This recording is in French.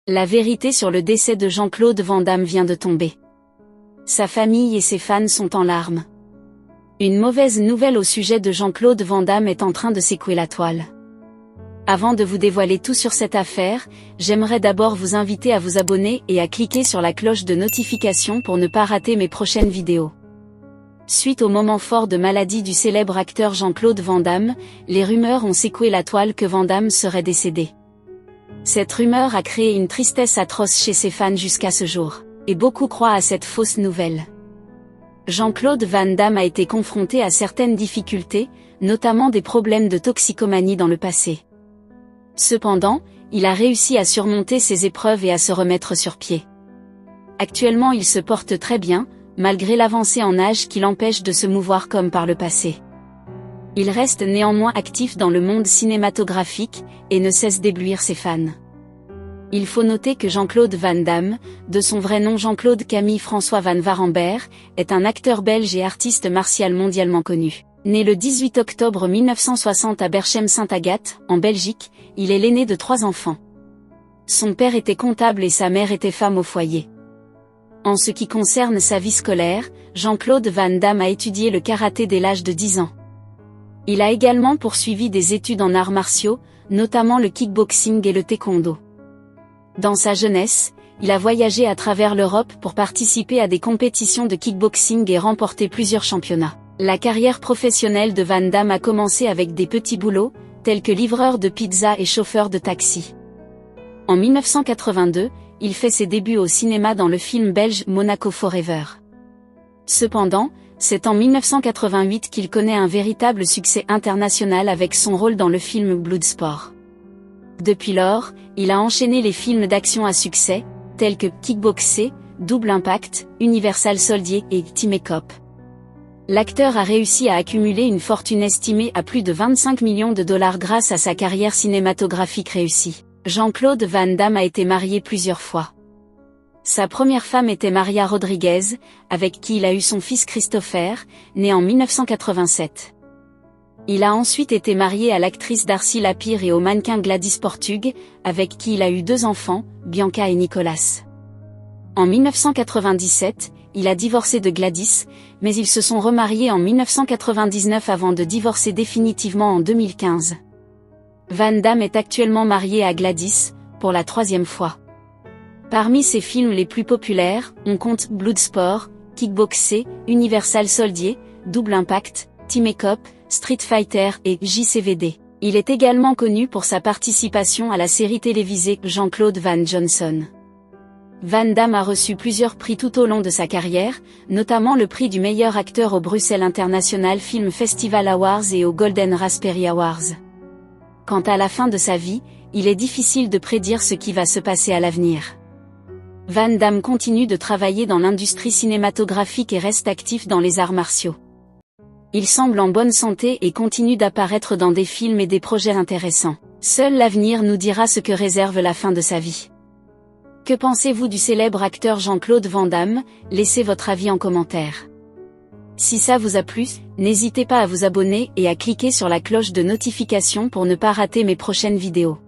La vérité sur le décès de Jean-Claude Van Damme vient de tomber. Sa famille et ses fans sont en larmes. Une mauvaise nouvelle au sujet de Jean-Claude Van Damme est en train de secouer la toile. Avant de vous dévoiler tout sur cette affaire, j'aimerais d'abord vous inviter à vous abonner et à cliquer sur la cloche de notification pour ne pas rater mes prochaines vidéos. Suite au moment fort de maladie du célèbre acteur Jean-Claude Van Damme, les rumeurs ont secoué la toile que Van Damme serait décédé. Cette rumeur a créé une tristesse atroce chez ses fans jusqu'à ce jour, et beaucoup croient à cette fausse nouvelle. Jean-Claude Van Damme a été confronté à certaines difficultés, notamment des problèmes de toxicomanie dans le passé. Cependant, il a réussi à surmonter ces épreuves et à se remettre sur pied. Actuellement il se porte très bien, malgré l'avancée en âge qui l'empêche de se mouvoir comme par le passé. Il reste néanmoins actif dans le monde cinématographique, et ne cesse d'éblouir ses fans. Il faut noter que Jean-Claude Van Damme, de son vrai nom Jean-Claude Camille François Van Waremberg, est un acteur belge et artiste martial mondialement connu. Né le 18 octobre 1960 à Berchem-Sainte-Agathe, en Belgique, il est l'aîné de 3 enfants. Son père était comptable et sa mère était femme au foyer. En ce qui concerne sa vie scolaire, Jean-Claude Van Damme a étudié le karaté dès l'âge de 10 ans. Il a également poursuivi des études en arts martiaux, notamment le kickboxing et le taekwondo. Dans sa jeunesse, il a voyagé à travers l'Europe pour participer à des compétitions de kickboxing et remporter plusieurs championnats. La carrière professionnelle de Van Damme a commencé avec des petits boulots, tels que livreur de pizza et chauffeur de taxi. En 1982, il fait ses débuts au cinéma dans le film belge Monaco Forever. Cependant, c'est en 1988 qu'il connaît un véritable succès international avec son rôle dans le film Bloodsport. Depuis lors, il a enchaîné les films d'action à succès, tels que Kickboxer, Double Impact, Universal Soldier et Time Cop. L'acteur a réussi à accumuler une fortune estimée à plus de 25 millions de dollars grâce à sa carrière cinématographique réussie. Jean-Claude Van Damme a été marié plusieurs fois. Sa première femme était Maria Rodriguez, avec qui il a eu son fils Christopher, né en 1987. Il a ensuite été marié à l'actrice Darcy Lapire et au mannequin Gladys Portug, avec qui il a eu 2 enfants, Bianca et Nicolas. En 1997, il a divorcé de Gladys, mais ils se sont remariés en 1999 avant de divorcer définitivement en 2015. Van Damme est actuellement marié à Gladys, pour la 3e fois. Parmi ses films les plus populaires, on compte Bloodsport, Kickboxer, Universal Soldier, Double Impact, Time Cop, Street Fighter et JCVD. Il est également connu pour sa participation à la série télévisée Jean-Claude Van Johnson. Van Damme a reçu plusieurs prix tout au long de sa carrière, notamment le prix du meilleur acteur au Bruxelles International Film Festival Awards et au Golden Raspberry Awards. Quant à la fin de sa vie, il est difficile de prédire ce qui va se passer à l'avenir. Van Damme continue de travailler dans l'industrie cinématographique et reste actif dans les arts martiaux. Il semble en bonne santé et continue d'apparaître dans des films et des projets intéressants. Seul l'avenir nous dira ce que réserve la fin de sa vie. Que pensez-vous du célèbre acteur Jean-Claude Van Damme? Laissez votre avis en commentaire. Si ça vous a plu, n'hésitez pas à vous abonner et à cliquer sur la cloche de notification pour ne pas rater mes prochaines vidéos.